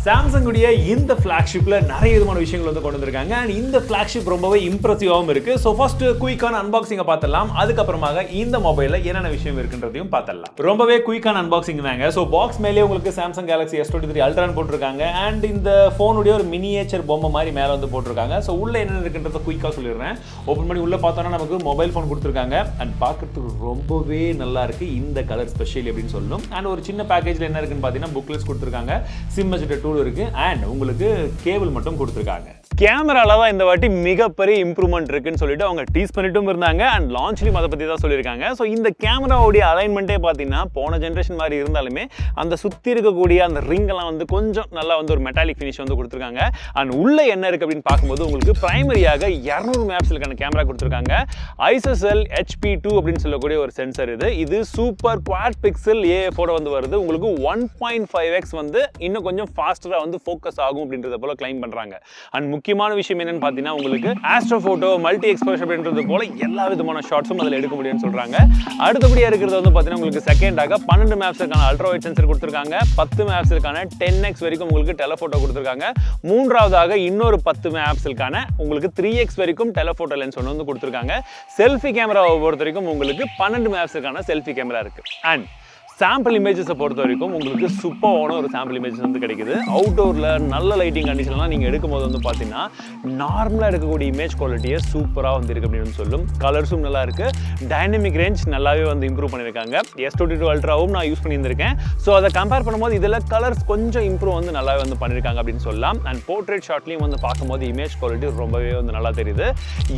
Samsung உடைய இந்த flagshipல நிறைய விதமான விஷயங்கள் வந்து கொண்டு வந்திருக்காங்க and இந்த flagship ரொம்பவே இம்ப்ரெசிவாவும் இருக்கு. So first குயிக்கான அன்பாக்சிங்க பார்த்தலாம். அதுக்கு அப்புறமாக இந்த மொபைல்ல என்னென்ன விஷயம் இருக்குன்றதையும் பார்த்தலாம். ரொம்பவே குயிக்கான அன்பாக்சிங் தாங்க. So பாக்ஸ் மேலே உங்களுக்கு Samsung Galaxy S23 Ultra போட்டுருக்காங்க and இந்த ஃபோனுடைய ஒரு மினியேச்சர் பொம்மை மாதிரி மேல வந்து போட்டுருக்காங்க. So உள்ள என்ன இருக்குன்றத குயிக்கா சொல்லிடுறேன். ஓபன் பண்ணி உள்ள பார்த்தோம்னா நமக்கு மொபைல் ஃபோன் கொடுத்திருக்காங்க and பார்க்கிறதுக்கு ரொம்பவே நல்லா இருக்கு. இந்த கலர் ஸ்பெஷல் அப்படின்னு சொல்லணும். and ஒரு சின்ன பேக்கேஜ்ல என்ன இருக்குன்னு பார்த்தீங்கன்னா புக்லெட்ஸ் கொடுத்திருக்காங்க. சிம் அட்ஜஸ்டர் டூல் இருக்கு and உங்களுக்கு கேபிள் மட்டும் கொடுத்திருக்காங்க. கேமரால தான் இந்த வாட்டி மிகப்பெரிய இம்ப்ரூவ்மென்ட் இருக்குன்னு சொல்லிட்டு அவங்க டீஸ் பண்ணிட்டும் இருந்தாங்க and லான்ச்லயும் அத பத்தி தான் சொல்லிருக்காங்க. சோ இந்த கேமராவோட அலைன்மென்ட்டே பாத்தீங்கன்னா போன ஜெனரேஷன் மாதிரி இருந்தாலுமே அந்த சுத்தி இருக்கக்கூடிய அந்த ரிங் எல்லாம் வந்து கொஞ்சம் நல்லா வந்து ஒரு மெட்டாலிக் ஃபினிஷ் வந்து கொடுத்திருக்காங்க. and உள்ள என்ன இருக்கு அப்படினு பாக்கும்போது உங்களுக்கு பிரைமரியாக 200 மெகாபிக்சலுக்கான கேமரா கொடுத்திருக்காங்க. ISSL HP2 அப்படினு சொல்லக்கூடிய ஒரு சென்சார் இது சூப்பர் குவாட் பிக்சல் AF ஓட வந்து வருது. உங்களுக்கு 1.5x வந்து இன்னும் கொஞ்சம் ஃபாஸ்டரா வந்து ஃபோக்கஸ் ஆகும் அப்படின்றத போல கிளைம் பண்றாங்க. and முக்கியமான விஷயம் என்னன்னு பாத்தீங்கன்னா உங்களுக்கு ஆஸ்ட்ரோ போட்டோ மல்டி எக்ஸ்போஷர் அப்படின்றது போல எல்லா விதமான ஷாட்ஸும் அதில் எடுக்க முடியும்னு சொல்றாங்க. அடுத்தபடியா இருக்கிறது வந்து பாத்தீங்கன்னா உங்களுக்கு செகண்டாக 12 மெகாபிக்சலுக்கான அல்ட்ரா வைட் சென்சர் கொடுத்திருக்காங்க. 10 மெகாபிக்சலுக்கான 10x வரைக்கும் உங்களுக்கு டெலஃபோட்டோ கொடுத்திருக்காங்க. மூன்றாவதாக இன்னொரு 10 மெகாபிக்சலுக்கான உங்களுக்கு 3x வரைக்கும் டெலஃபோட்டோ லென்ஸ் ஒன்று வந்து கொடுத்திருக்காங்க. செல்ஃபி கேமராவை பொறுத்த வரைக்கும் உங்களுக்கு 12 மெகாபிக்சலுக்கான செல்ஃபி கேமரா இருக்கு. அண்ட் சாம்பிள் இமேஜஸை பொறுத்த வரைக்கும் உங்களுக்கு சூப்பரான ஒரு சாம்பிள் இமேஜஸ் வந்து கிடைக்குது. அவுட்டோரில் நல்ல லைட்டிங் கண்டிஷன்லாம் நீங்கள் எடுக்கும்போது வந்து பார்த்தீங்கன்னா நார்மலாக எடுக்கக்கூடிய இமேஜ் குவாலிட்டியே சூப்பராக வந்து இருக்கு அப்படின்னு சொல்லும். கலர்ஸும் நல்லா இருக்கு. டைனமிக் ரேஞ்ச் நல்லாவே வந்து இம்ப்ரூவ் பண்ணியிருக்காங்க. S22 அல்ட்ராவும் நான் யூஸ் பண்ணியிருந்திருக்கேன். ஸோ அதை கம்பேர் பண்ணும்போது இதில் கலர்ஸ் கொஞ்சம் இம்ப்ரூவ் வந்து நல்லாவே வந்து பண்ணியிருக்காங்க அப்படின்னு சொல்லலாம். அண்ட் போர்ட்ரேட் ஷாட்லையும் வந்து பார்க்கும்போது இமேஜ் குவாலிட்டி ரொம்பவே வந்து நல்லா தெரியுது.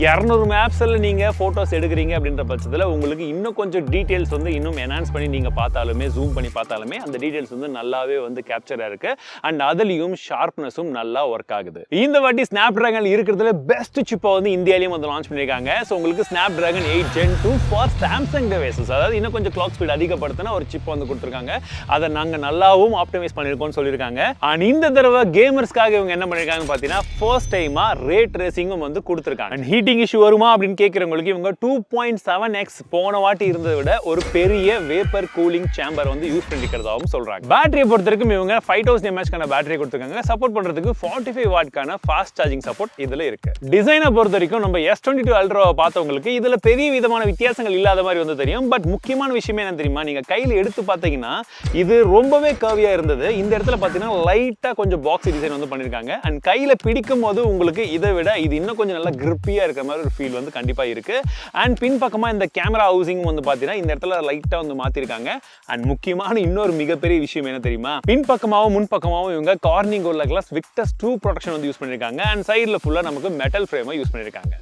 200 மேப்ஸில் நீங்கள் ஃபோட்டோஸ் எடுக்கிறீங்க அப்படின்ற பட்சத்தில் உங்களுக்கு இன்னும் கொஞ்சம் டீட்டெயில்ஸ் வந்து இன்னும் என்ஹான்ஸ் பண்ணி நீங்கள் பார்த்தாலும் ஜூம் பண்ணி பார்த்தாலுமே அந்த டீடைல்ஸ் வந்து நல்லாவே வந்து கேப்சரா இருக்கு and அதுலயும் ஷார்ப்னஸும் நல்லா வர்க் ஆகுது. இந்த வாட்டி Snapdragon இருக்கிறதுல பெஸ்ட் சிப்பை வந்து இந்தியாலயும் வந்து லான்ச் பண்ணிருக்காங்க. சோ உங்களுக்கு Snapdragon 8 Gen 2 for Samsung devices. அதாவது இன்னும் கொஞ்சம் கிளாக் ஸ்பீட் அதிகப்படுத்தின ஒரு சிப் வந்து கொடுத்திருக்காங்க. அதை நாங்க நல்லாவும் ஆப்டிமைஸ் பண்ணிருக்கோம்னு சொல்லிருக்காங்க. and இந்த தடவை கேமர்ஸ்க்காக இவங்க என்ன பண்ணிருக்காங்கன்னு பாத்தீங்கன்னா ஃபர்ஸ்ட் டைமா ரே ட்ரேசிங்கும் வந்து கொடுத்திருக்காங்க. and ஹீட்டிங் இஷ்யூ வருமா அப்படின்னு கேக்குறவங்களுக்கு இவங்க 2.7x போன வாட்டி இருந்ததை விட ஒரு பெரிய வேப்பர் கூலிங் சேம்பர் வந்து யூஸ் பண்ணிக்கிறதாவும் சொல்றாங்க. பேட்டரியை பொறுத்தவரைக்கும் இவங்க 5000 mAhக்கான பேட்டரி கொடுத்திருக்காங்க. சப்போர்ட் பண்றதுக்கு 45 வாட்க்கான ஃபாஸ்ட் சார்ஜிங் சப்போர்ட் இதுல இருக்கு. டிசைனை பொறுத்தவரைக்கும் நம்ம S22 அல்ட்ராவை பார்த்தவங்களுக்கு இதுல பெரிய விதமான வித்தியாசங்கள் இல்லாத மாதிரி வந்து தெரியும். பட் முக்கியமான விஷயம் என்ன தெரியுமா, நீங்க கையில எடுத்து பார்த்தீங்கன்னா இது ரொம்பவே கர்வியா இருந்தது. இந்த இடத்துல பாத்தீங்கன்னா லைட்டா கொஞ்சம் பாக்ஸ் டிசைன் வந்து பண்ணிருக்காங்க. அண்ட் கையில பிடிக்கும் போது உங்களுக்கு இதை விட இது இன்னும் கொஞ்சம் நல்லா கிரிப்பியா இருக்கிற மாதிரி ஒரு ஃபீல் வந்து கண்டிப்பா இருக்கு. அண்ட் பின்பக்கமா இந்த கேமரா ஹவுசிங் வந்து பாத்தீங்கன்னா இந்த இடத்துல லைட்டா வந்து மாத்திருக்காங்க. அண்ட் முக்கியமான இன்னொரு மிகப்பெரிய விஷயம் என்ன தெரியுமா, பின்பக்கமாவும் முன்பக்கமாவும் இவங்க Corning gold glass Victus 2 protection வந்து யூஸ் பண்ணிருக்காங்க. அண்ட் சைடுல ஃபுல்லா நமக்கு மெட்டல் ஃப்ரேமை யூஸ் பண்ணிருக்காங்க.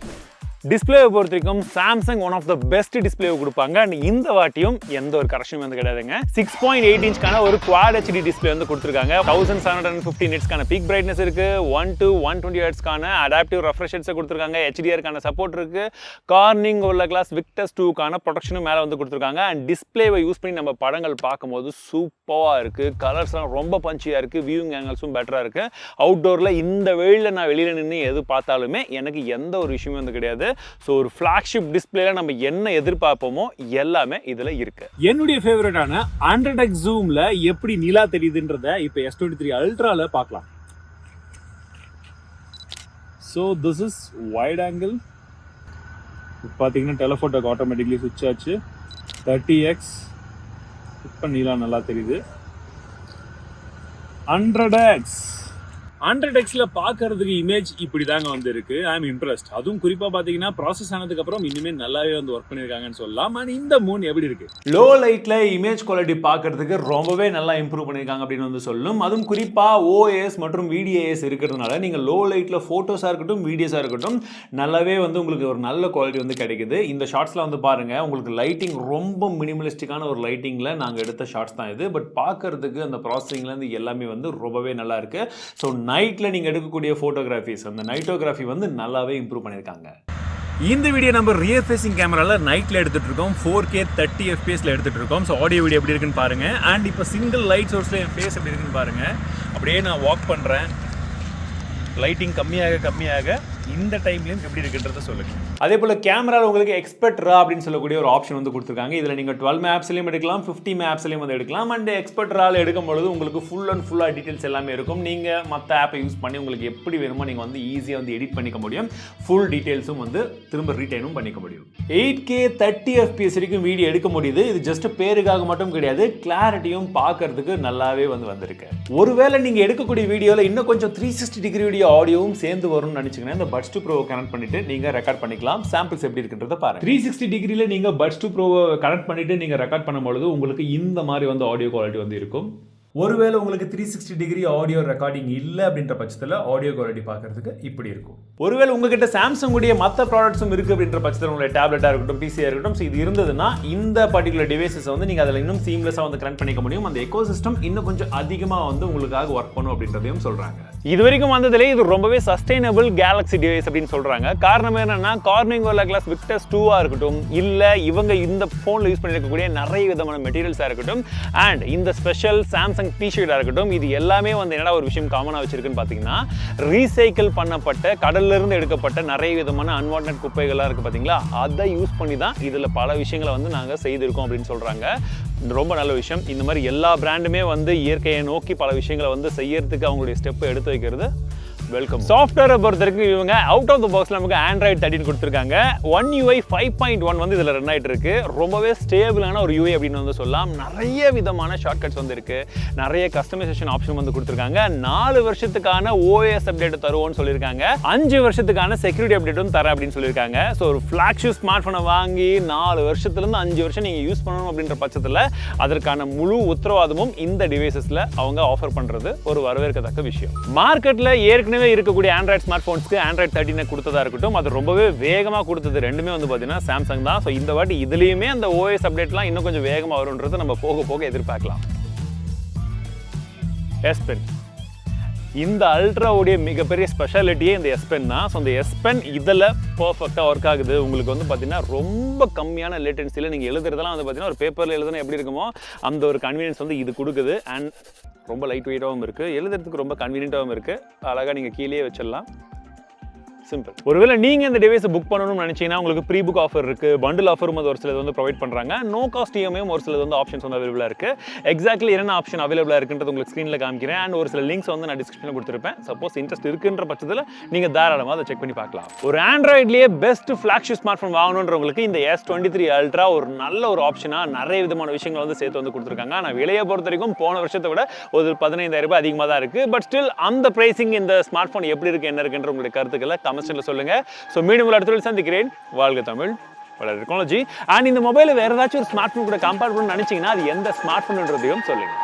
டிஸ்பிளேவை பொறுத்த வரைக்கும் Samsung one of the best display கொடுப்பாங்க. அண்ட் இந்த வாட்டியும் எந்த ஒரு கரெக்ஷனும் வந்து கிடையாதுங்க. 6.8 இன்ச்க்கான ஒரு குவாட் HD டிஸ்பிளே வந்து கொடுத்திருக்காங்க. 1750 நிட்ஸ்க்கான பீக் பிரைட்னஸ் இருக்கு. 1 to 120 ஹெர்ட்ஸ்க்கான அடாப்டிவ் ரெஃப்ரெஷ் ரேட்ஸ் கொடுத்திருக்காங்க. HDR-க்கான சப்போர்ட் இருக்கு. கார்னிங் கோல்ட் கிளாஸ் விக்டஸ் 2க்கான ப்ரொடெக்ஷனும் மேல வந்து கொடுத்திருக்காங்க. அண்ட் டிஸ்பிளேவை யூஸ் பண்ணி நம்ம படங்கள் பார்க்கும்போது சூப்பரா இருக்கு. கலர்ஸ்லாம் ரொம்ப பஞ்சியா இருக்கு. வியூயிங் ஆங்கிள்ஸும் பெட்டரா இருக்கு. அவுட்டோர்ல இந்த வெயில்ல நான் வெளியில நின்று எது பார்த்தாலுமே எனக்கு எந்த ஒரு விஷயமும் வந்து கிடையாது. சோ ஒரு flagship டிஸ்ப்ளேல நம்ம என்ன எதிர்பார்ப்போமோ எல்லாமே இதுல இருக்கு. என்னுடைய ஃபேவரட்டான 100x ஜூம்ல எப்படி நிலா தெரியுதுன்றத இப்போ S23 அல்ட்ரால பார்க்கலாம். So this is wide angle. பாத்தீங்கன்னா டெலஃபோட்டோக்கு ஆட்டோமேட்டிக்கலி சுவிட்ச் ஆச்சு. 30x இப்போ நிலா நல்லா தெரியுது. 100xல பார்க்கறதுக்கு இமேஜ் இப்படி தாங்க வந்து இருக்கு. ஐ அம் இம்ப்ரெஸ்ட். அதுவும் குறிப்பா பாத்தீங்கன்னா ப்ராசஸ் ஆனதுக்கு அப்புறம் இனிமே நல்லாவே வந்து ஒர்க் பண்ணிருக்காங்கன்னு சொல்லலாம். அண்ட் இந்த மூன் எப்படி இருக்கு, லோ லைட்ல இமேஜ் குவாலிட்டி பார்க்கறதுக்கு ரொம்பவே நல்லா இம்ப்ரூவ் பண்ணிருக்காங்க அப்படின்னு வந்து சொல்லணும். அதுவும் குறிப்பா OAS மற்றும் VDAS இருக்கிறதுனால நீங்க லோ லைட்ல போட்டோஸா இருக்கட்டும் வீடியோஸா இருக்கட்டும் நல்லாவே வந்து உங்களுக்கு ஒரு நல்ல குவாலிட்டி வந்து கிடைக்குது. இந்த ஷாட்ஸ்ல வந்து பாருங்க உங்களுக்கு லைட்டிங் ரொம்ப மினிமலிஸ்டிக்கான ஒரு லைட்டிங்ல நாங்க எடுத்த ஷாட்ஸ் தான் இது. பட் பார்க்கறதுக்கு அந்த ப்ராசஸிங்ல இருந்து எல்லாமே வந்து ரொம்பவே நல்லா இருக்கு. ஸோ நைட்ல நீங்க எடுக்கக்கூடிய போட்டோகிராஃபிஸ் அந்த நைட்டோகிராஃபி வந்து நல்லாவே இம்ப்ரூவ் பண்ணிருக்காங்க. இந்த வீடியோ நம்ம ரியர் ஃபேசிங் கேமரால நைட்ல எடுத்துட்டு இருக்கோம். 4K 30 fps எடுத்துட்டு இருக்கோம். ஸோ ஆடியோ வீடியோ எப்படி இருக்குன்னு பாருங்க. அண்ட் இப்போ சிங்கிள் லைட் சோர்ஸ்ல என் ஃபேஸ் எப்படி இருக்குன்னு பாருங்க. அப்படியே நான் வாக் பண்றேன். லைட்டிங் கம்மியாக இந்த டைம்லையும் எப்படி இருக்குன்றத சொல்லுங்க. அதே போல் கேமராவில் உங்களுக்கு எக்ஸ்பர்ட் ரா அப்படின்னு சொல்லக்கூடிய ஒரு ஆப்ஷன் வந்து கொடுத்துருக்காங்க. இதில் நீங்கள் 12 மேப்ஸ்லையும் எடுக்கலாம், 50 மேப்ஸ்லையும் வந்து எடுக்கலாம். அண்ட் எக்ஸ்பர்ட் ராவில் எடுக்கும்பொழுது உங்களுக்கு ஃபுல்லாக டீட்டெயில்ஸ் எல்லாமே இருக்கும். நீங்கள் மற்ற ஆப்பை யூஸ் பண்ணி உங்களுக்கு எப்படி வேணுமோ நீங்கள் வந்து ஈஸியாக வந்து எடிட் பண்ணிக்க முடியும். ஃபுல் டீட்டெயில்ஸும் வந்து திரும்ப ரீடைனும் பண்ணிக்க முடியும். 8K 30 FPS வரைக்கும் வீடியோ எடுக்க முடியுது. இது ஜஸ்ட் பேருக்காக மட்டும் கிடையாது, கிளாரிட்டியும் பார்க்கறதுக்கு நல்லாவே வந்திருக்கு. ஒருவேளை நீங்கள் எடுக்கக்கூடிய வீடியோவில் இன்னும் கொஞ்சம் 360 டிகிரி வீடியோ ஆடியோவும் சேர்ந்து வரும்னு நினச்சிங்கன்னா இந்த பட்ஸ் 2 ப்ரோவை கனெக்ட் பண்ணிட்டு நீங்கள் ரெக்கார்ட் பண்ணிக்கலாம். சாம்பிள்ஸ் எப்படி இருக்குன்றத பாருங்க. 360 டிகிரியில் நீங்கள் பட்ஸ் 2 ப்ரோவை கனெக்ட் பண்ணிட்டு நீங்கள் ரெக்கார்ட் பண்ணும்பொழுது உங்களுக்கு இந்த மாதிரி வந்து ஆடியோ குவாலிட்டி வந்து இருக்கும். ஒருவேளை உங்களுக்கு 360 டிகிரி ஆடியோ ரெக்கார்டிங் இல்லை அப்படின்ற பட்சத்தில் ஆடியோ குவாலிட்டி பார்க்கறதுக்கு இப்படி இருக்கும். ஒருவேளை உங்ககிட்ட சாம்சங் உடைய மற்ற ப்ராடக்ட்ஸும் இருக்குது அப்படின்ற பட்சத்தில் உங்களுடைய டேப்லெட்டாக இருக்கட்டும், பிசியாக இருக்கட்டும், ஸோ இது இருந்ததுன்னா இந்த பர்டிகுலர் டிவைசஸை வந்து நீங்கள் அதில் இன்னும் சீம்லெஸ்ஸாக வந்து கனெக்ட் பண்ணிக்க முடியும். அந்த எக்கோ சிஸ்டம் இன்னும் கொஞ்சம் அதிகமாக வந்து உங்களுக்காக ஒர்க் பண்ணும் அப்படின்றதையும் சொல்கிறாங்க. இது வரைக்கும் வந்ததுலே இது ரொம்பவே சஸ்டைனபிள் கேலக்ஸி டிவைஸ் அப்படின்னு சொல்கிறாங்க. காரணம் என்னன்னா கார்னிங் கோலா கிளாஸ் விக்டர்ஸ் 2 இருக்கட்டும், இல்லை இவங்க இந்த ஃபோனில் யூஸ் பண்ணியிருக்கக்கூடிய நிறைய விதமான மெட்டீரியல்ஸாக இருக்கட்டும், அண்ட் இந்த ஸ்பெஷல் சாம்சங் டிஷர்ட்டாக இருக்கட்டும், இது எல்லாமே வந்து என்னடா ஒரு விஷயம் காமனாக வச்சிருக்குன்னு பார்த்தீங்கன்னா ரீசைக்கிள் பண்ணப்பட்ட கடல்லிருந்து எடுக்கப்பட்ட நிறைய விதமான அன்வான்ட் குப்பைகளாக இருக்குது பார்த்தீங்களா, அதை யூஸ் பண்ணி தான் இதில் பல விஷயங்களை வந்து நாங்கள் செய்திருக்கோம் அப்படின்னு சொல்கிறாங்க. ரொம்ப நல்ல விஷயம். இந்த மாதிரி எல்லா பிராண்டுமே வந்து இயற்கையை நோக்கி பல விஷயங்களை வந்து செய்யறதுக்கு அவங்களுடைய ஸ்டெப்பை எடுத்து வைக்கிறது வெல்கம். சாஃப்ட்வேரை பொறுத்த வரைக்கும் இவங்க அவுட் ஆஃப் த பாக்ஸ்ல நமக்கு Android 13 கொடுத்துருக்காங்க. One UI 5.1 வந்து இதில் ரன் ஆகிட்டு இருக்கு. ரொம்பவே ஸ்டேபிளான ஒரு UI அப்படின்னு வந்து சொல்லலாம். நிறைய விதமான ஷார்ட்கட்ஸ் வந்து இருக்கு, நிறைய கஸ்டமைசேஷன் ஆப்ஷன் வந்து கொடுத்துருக்காங்க. 4 வருஷத்துக்கான OS அப்டேட் தருவோம்னு சொல்லியிருக்காங்க. 5 வருஷத்துக்கான செக்யூரிட்டி அப்டேட்டும் தர அப்படின்னு சொல்லியிருக்காங்க. ஸோ ஒரு ஃபிளாக்ஷிப் ஸ்மார்ட் ஃபோனை வாங்கி 4 வருஷத்துலேருந்து 5 வருஷம் நீங்கள் யூஸ் பண்ணணும் அப்படின்ற பட்சத்தில் அதற்கான முழு உத்தரவாதமும் இந்த டிவைசஸில் அவங்க ஆஃபர் பண்ணுறது ஒரு வரவேற்கத்தக்க விஷயம். மார்க்கெட்டில் ஏற்கனவே இருக்கக்கூடிய ஆண்ட்ராய்ட் ஸ்மார்ட் போன்ஸ்க்கு Android 13 கொடுத்ததா இருக்கட்டும், அது ரொம்பவே வேகமாக கொடுத்தது ரெண்டுமே வந்து பார்த்தீங்கன்னா சாம்சங் தான். ஸோ இந்த வாட்டி இதுலேயுமே அந்த OS அப்டேட்லாம் இன்னும் கொஞ்சம் வேகமாக வரும்ன்றது நம்ம போக போக எதிர்பார்க்கலாம். S Pen இந்த அல்ட்ராவுடைய மிகப்பெரிய ஸ்பெஷாலிட்டியே இந்த S Pen தான். ஸோ இந்த S Pen இதில் பர்ஃபெக்டாக ஒர்க் ஆகுது. உங்களுக்கு வந்து பார்த்தீங்கன்னா ரொம்ப கம்மியான லேட்டன்சியில் நீங்கள் எழுதுறதெல்லாம் வந்து பார்த்தீங்கன்னா ஒரு பேப்பரில் எழுதுனா எப்படி இருக்குமோ அந்த ஒரு கன்வீனியன்ஸ் வந்து இது கொடுக்குது. அண்ட் ரொம்ப லைட் வெயிட்டாகவும் இருக்குது, எழுதுறதுக்கு ரொம்ப கன்வீனியன்ட்டாகவும் இருக்குது. அழகாக நீங்கள் கீழே வச்சிடலாம். சிம்பிள். ஒருவேளை நீங்கள் இந்த டிவைஸை புக் பண்ணணும்னு நினச்சிங்கன்னா உங்களுக்கு ப்ரீ புக் ஆஃபர் இருக்குது, பண்டில் ஆஃபரும் அது ஒரு சிலது வந்து ப்ரொவைட் பண்ணுறாங்க. நோ காஸ்ட் இஎம்ஐயும் ஒரு சிலது வந்து ஆப்ஷன்ஸ் வந்து அவைலபிளாக இருக்குது. எக்ஸாக்ட்லி என்னென்ன ஆப்ஷன் அவைலபிளாக இருக்குன்றது உங்களுக்கு ஸ்க்ரீனில் காமிக்கிறேன். அண்ட் ஒரு சில லிங்க்ஸ் வந்து நான் டிஸ்கிரிப்ஷனில் கொடுத்துருப்பேன். சப்போஸ் இன்ட்ரெஸ்ட் இருக்குன்ற பட்சத்தில் நீங்கள் தாராளமாக அதை செக் பண்ணி பார்க்கலாம். ஒரு ஆண்ட்ராய்ட்லேயே பெஸ்ட் ஃப்ளாக்ஷிப் ஸ்மார்ட் ஃபோன் வாங்கணுன்றவங்களுக்கு இந்த S23 Ultra ஒரு நல்ல ஒரு ஆப்ஷனாக நிறைய விதமான விஷயங்கள் வந்து சேர்த்து வந்து கொடுத்துருக்காங்க. ஆனால் விலையை பொறுத்த வரைக்கும் போன வருஷத்தை விட ஒரு 15,000 ரூபாய் அதிகமாக தான் இருக்குது. பட் ஸ்டில் அந்த பிரைசிங் இந்த ஸ்மார்ட் ஃபோன் எப்படி இருக்குது, என்ன இருக்குன்ற உங்களுடைய கருத்துக்களை கமெண்ட்ஸில் சொல்லுங்க. ஸோ மீண்டும் அடுத்த சந்திக்கிறேன். வாழ்க தமிழ், வளர டெக்னாலஜி. அண்ட் இந்த மொபைலை வேற ஏதாச்சும் ஒரு ஸ்மார்ட் ஃபோன் கூட கம்பேர் பண்ணணும்னு நினைச்சீங்கன்னா அது எந்த ஸ்மார்ட் ஃபோன்ன்றதையும் சொல்லுங்க.